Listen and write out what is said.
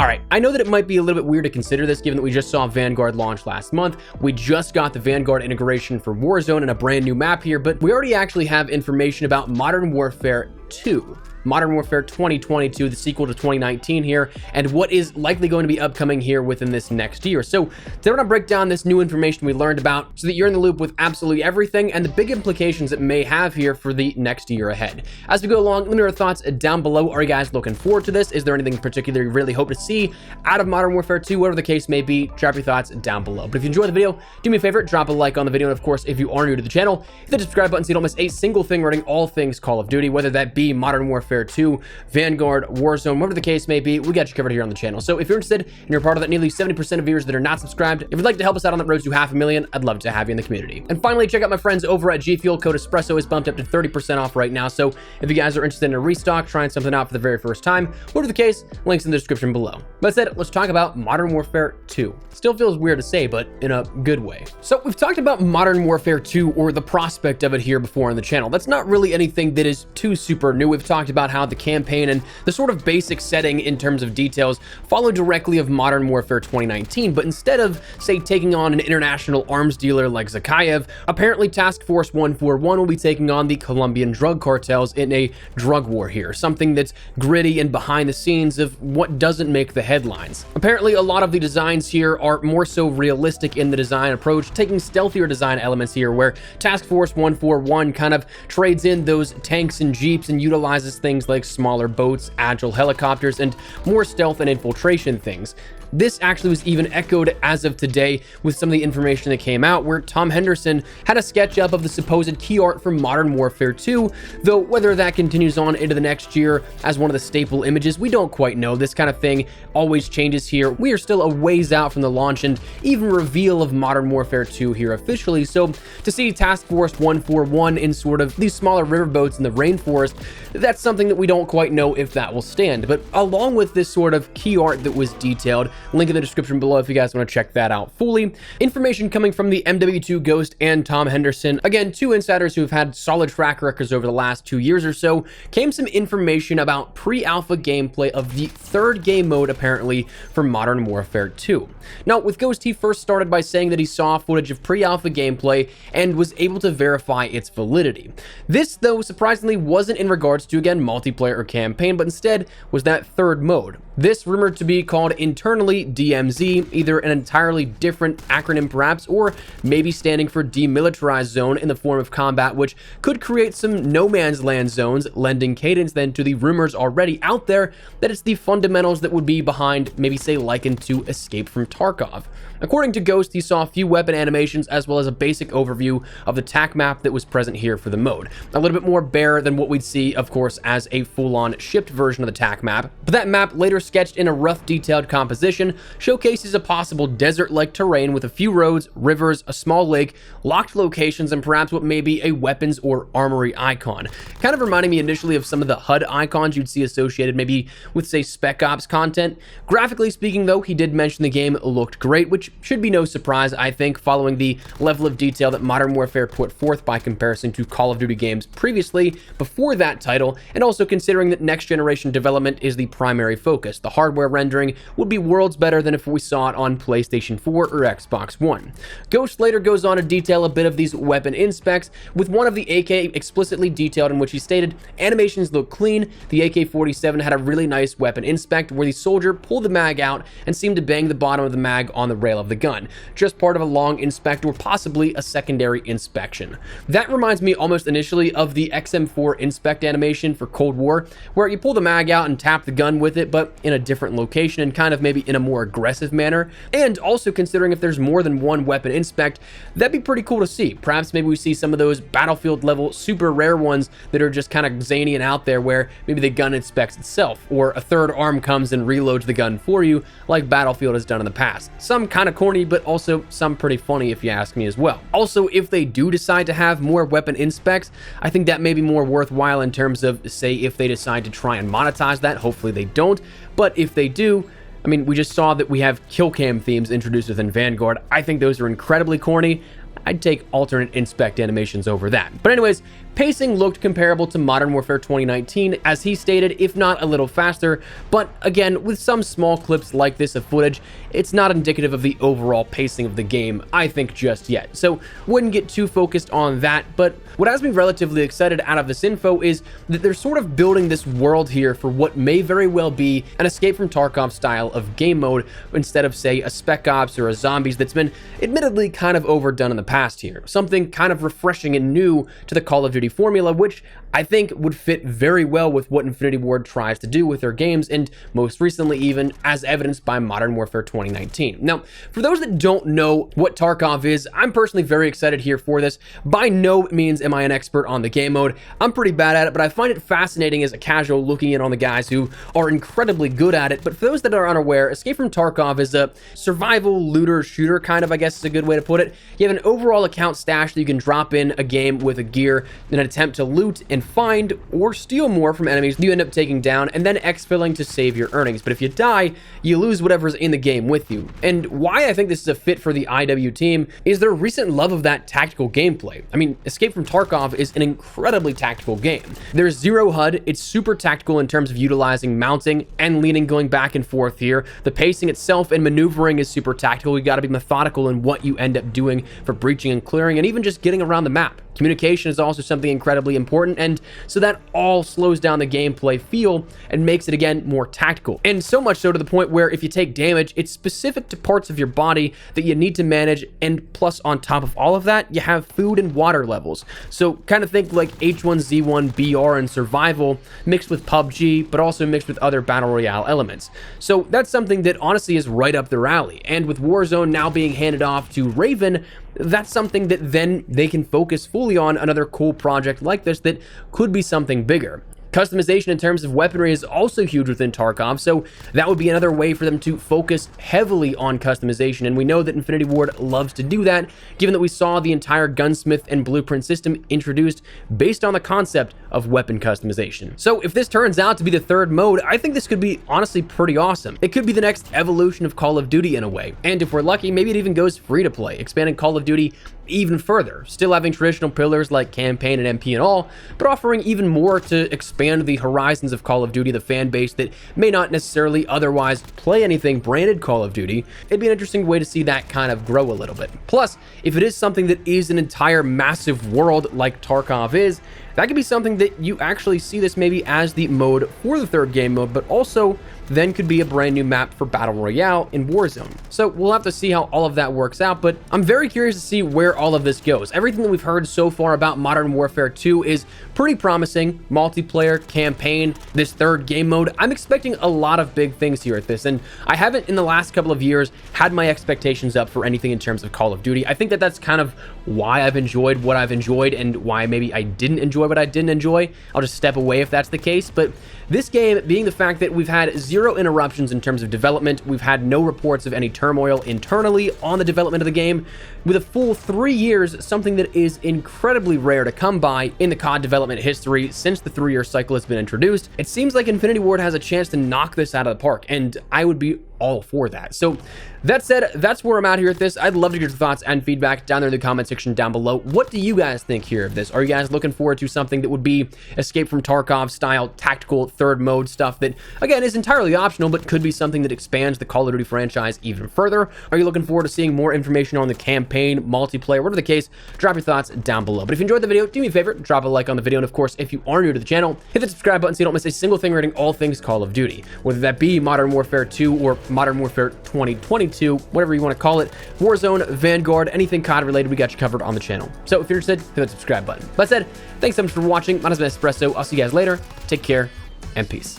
All right, I know that it might be a little bit weird to consider this given that we just saw Vanguard launch last month. We just got the Vanguard integration for Warzone and a brand new map here, but we already actually have information about Modern Warfare 2. Modern Warfare 2022, the sequel to 2019 here, and what is likely going to be upcoming here within this next year. So today we're gonna break down this new information we learned about so that you're in the loop with absolutely everything and the big implications it may have here for the next year ahead. As we go along, let me know your thoughts down below. Are you guys looking forward to this? Is there anything in particular you really hope to see out of Modern Warfare 2? Whatever the case may be, drop your thoughts down below. But if you enjoyed the video, do me a favor, drop a like on the video, and of course, if you are new to the channel, hit the subscribe button so you don't miss a single thing regarding all things Call of Duty, whether that be Modern Warfare 2, Vanguard, Warzone, whatever the case may be, we got you covered here on the channel. So if you're interested and you're part of that nearly 70% of viewers that are not subscribed, if you'd like to help us out on that road to 500,000, I'd love to have you in the community. And finally, check out my friends over at G Fuel. Code Espresso is bumped up to 30% off right now. So if you guys are interested in a restock, trying something out for the very first time, whatever the case, links in the description below. That said, let's talk about Modern Warfare 2. Still feels weird to say, but in a good way. So we've talked about Modern Warfare 2, or the prospect of it, here before on the channel. That's not really anything that is too super new. We've talked about how the campaign and the sort of basic setting in terms of details follow directly of Modern Warfare 2019, but instead of, say, taking on an international arms dealer like Zakhaev, apparently Task Force 141 will be taking on the Colombian drug cartels in a drug war here, something that's gritty and behind the scenes of what doesn't make the headlines. Apparently, a lot of the designs here are more so realistic in the design approach, taking stealthier design elements here, where Task Force 141 kind of trades in those tanks and jeeps and utilizes things like smaller boats, agile helicopters, and more stealth and infiltration things. This actually was even echoed as of today with some of the information that came out, where Tom Henderson had a sketch up of the supposed key art from Modern Warfare 2, though whether that continues on into the next year as one of the staple images, we don't quite know. This kind of thing always changes here. We are still a ways out from the launch and even reveal of Modern Warfare 2 here officially, so to see Task Force 141 in sort of these smaller riverboats in the rainforest, that's something that we don't quite know if that will stand. But along with this sort of key art that was detailed, link in the description below if you guys want to check that out fully. Information coming from the MW2 Ghost and Tom Henderson, again, two insiders who have had solid track records over the last 2 years or so, came some information about pre-alpha gameplay of the third game mode apparently for Modern Warfare 2. Now, with Ghost, he first started by saying that he saw footage of pre-alpha gameplay and was able to verify its validity. This, though, surprisingly wasn't in regards to, again, multiplayer or campaign, but instead was that third mode. This rumored to be called internally DMZ, either an entirely different acronym perhaps, or maybe standing for demilitarized zone in the form of combat, which could create some no man's land zones, lending cadence then to the rumors already out there that it's the fundamentals that would be behind, maybe say likened to Escape from Tarkov. According to Ghost, he saw a few weapon animations as well as a basic overview of the TAC map that was present here for the mode. A little bit more bare than what we'd see, of course, as a full-on shipped version of the TAC map, but that map, later sketched in a rough detailed composition, showcases a possible desert-like terrain with a few roads, rivers, a small lake, locked locations, and perhaps what may be a weapons or armory icon. Kind of reminding me initially of some of the HUD icons you'd see associated maybe with, say, Spec Ops content. Graphically speaking, though, he did mention the game looked great, which should be no surprise, I think, following the level of detail that Modern Warfare put forth by comparison to Call of Duty games previously before that title, and also considering that next generation development is the primary focus. The hardware rendering would be worlds better than if we saw it on PlayStation 4 or Xbox One. Ghost later goes on to detail a bit of these weapon inspects, with one of the AK explicitly detailed in which he stated, animations look clean, the AK-47 had a really nice weapon inspect where the soldier pulled the mag out and seemed to bang the bottom of the mag on the rail of the gun, just part of a long inspect or possibly a secondary inspection. That reminds me almost initially of the XM4 inspect animation for Cold War, where you pull the mag out and tap the gun with it, but in a different location and kind of maybe in a more aggressive manner. And also considering if there's more than one weapon inspect, that'd be pretty cool to see. Perhaps maybe we see some of those Battlefield level super rare ones that are just kind of zany and out there, where maybe the gun inspects itself, or a third arm comes and reloads the gun for you like Battlefield has done in the past. Some kind of corny, but also some pretty funny if you ask me as well. Also, if they do decide to have more weapon inspects, I think that may be more worthwhile in terms of, say, if they decide to try and monetize that. Hopefully they don't, but if they do, I mean, we just saw that we have kill cam themes introduced within Vanguard. I think those are incredibly corny. I'd take alternate inspect animations over that. But anyways, pacing looked comparable to Modern Warfare 2019, as he stated, if not a little faster, but again, with some small clips like this of footage, it's not indicative of the overall pacing of the game, I think, just yet. So wouldn't get too focused on that, but what has me relatively excited out of this info is that they're sort of building this world here for what may very well be an Escape from Tarkov style of game mode, instead of, say, a Spec Ops or a Zombies that's been admittedly kind of overdone in the past here. Something kind of refreshing and new to the Call of Duty formula, which I think would fit very well with what Infinity Ward tries to do with their games, and most recently even as evidenced by Modern Warfare 2019. Now, for those that don't know what Tarkov is, I'm personally very excited here for this. By no means am I an expert on the game mode. I'm pretty bad at it, but I find it fascinating as a casual looking in on the guys who are incredibly good at it. But for those that are unaware, Escape from Tarkov is a survival looter shooter, kind of, I guess is a good way to put it. You have an overall account stash that you can drop in a game with a gear in an attempt to loot and find or steal more from enemies you end up taking down, and then exfilling to save your earnings. But if you die, you lose whatever's in the game with you. And why I think this is a fit for the IW team is their recent love of that tactical gameplay. I mean, Escape from Tarkov is an incredibly tactical game. There's zero HUD, it's super tactical in terms of utilizing mounting and leaning, going back and forth here. The pacing itself and maneuvering is super tactical. You got to be methodical in what you end up doing for breaching and clearing, and even just getting around the map. Communication is also something incredibly important, and so that all slows down the gameplay feel and makes it, again, more tactical. And so much so to the point where if you take damage, it's specific to parts of your body that you need to manage, and plus on top of all of that, you have food and water levels. So kind of think like H1Z1 BR and survival mixed with PUBG, but also mixed with other battle royale elements. So that's something that honestly is right up their alley. And with Warzone now being handed off to Raven, that's something that then they can focus fully on another cool project like this that could be something bigger. Customization in terms of weaponry is also huge within Tarkov, so that would be another way for them to focus heavily on customization, and we know that Infinity Ward loves to do that, given that we saw the entire gunsmith and blueprint system introduced based on the concept of weapon customization. So if this turns out to be the third mode, I think this could be honestly pretty awesome. It could be the next evolution of Call of Duty in a way, and if we're lucky, maybe it even goes free to play, expanding Call of Duty even further, still having traditional pillars like campaign and MP and all, but offering even more to expand the horizons of Call of Duty, the fan base that may not necessarily otherwise play anything branded Call of Duty. It'd be an interesting way to see that kind of grow a little bit. Plus, if it is something that is an entire massive world like Tarkov is, that could be something that you actually see this maybe as the mode for the third game mode, but also then could be a brand new map for Battle Royale in Warzone. So we'll have to see how all of that works out, but I'm very curious to see where all of this goes. Everything that we've heard so far about Modern Warfare 2 is pretty promising. Multiplayer, campaign, this third game mode. I'm expecting a lot of big things here at this, and I haven't in the last couple of years had my expectations up for anything in terms of Call of Duty. I think that that's kind of why I've enjoyed what I've enjoyed and why maybe I didn't enjoy what I didn't enjoy. I'll just step away if that's the case, but this game being the fact that we've had zero interruptions in terms of development, we've had no reports of any turmoil internally on the development of the game, with a full 3 years, something that is incredibly rare to come by in the COD development history since the 3-year cycle has been introduced. It seems like Infinity Ward has a chance to knock this out of the park, and I would be all for that. So that said, that's where I'm at here with this. I'd love to get your thoughts and feedback down there in the comment section down below. What do you guys think here of this? Are you guys looking forward to something that would be Escape from Tarkov style tactical third mode stuff that, again, is entirely optional, but could be something that expands the Call of Duty franchise even further? Are you looking forward to seeing more information on the campaign, multiplayer, whatever the case? Drop your thoughts down below. But if you enjoyed the video, do me a favor, drop a like on the video, and of course, if you are new to the channel, hit the subscribe button so you don't miss a single thing regarding all things Call of Duty, whether that be Modern Warfare 2 or Modern Warfare 2022, whatever you want to call it, Warzone, Vanguard, anything COD related, we got you covered on the channel. So if you're interested, hit that subscribe button. That said, thanks so much for watching. My name is Espresso. I'll see you guys later. Take care and peace.